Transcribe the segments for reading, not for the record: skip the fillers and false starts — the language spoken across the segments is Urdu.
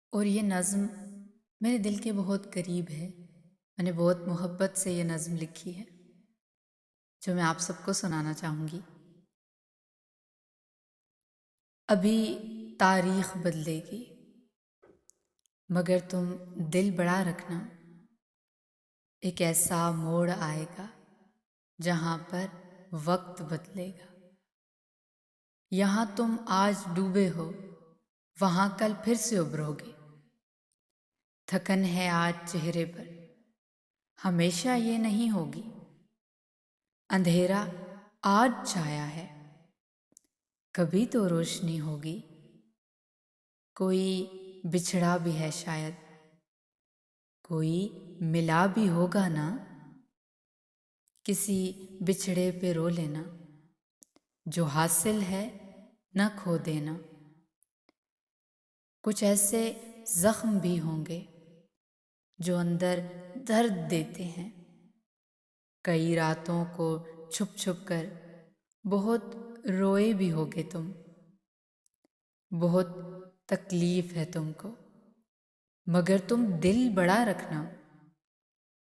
اور یہ نظم میرے دل کے بہت قریب ہے۔ میں نے بہت محبت سے یہ نظم لکھی ہے جو میں آپ سب کو سنانا چاہوں گی۔ ابھی تاریخ بدلے گی مگر تم دل بڑا رکھنا، ایک ایسا موڑ آئے گا جہاں پر وقت بدلے گا۔ یہاں تم آج ڈوبے ہو وہاں کل پھر سے ابھرو گے۔ تھکن ہے آج چہرے پر ہمیشہ یہ نہیں ہوگی۔ اندھیرا آج چھایا ہے کبھی تو روشنی ہوگی۔ کوئی بچھڑا بھی ہے شاید کوئی ملا بھی ہوگا نا، کسی بچھڑے پہ رو لینا، جو حاصل ہے نہ کھو دینا۔ کچھ ایسے زخم بھی ہوں گے جو اندر درد دیتے ہیں۔ کئی راتوں کو چھپ چھپ کر بہت روئے بھی ہوگے تم۔ بہت تکلیف ہے تم کو مگر تم دل بڑا رکھنا۔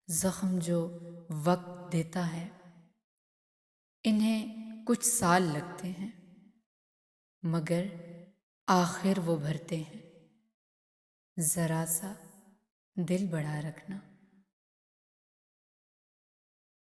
زخم جو وقت دیتا ہے انہیں کچھ سال لگتے ہیں مگر آخر وہ بھرتے ہیں۔ ذرا سا دل بڑا رکھنا۔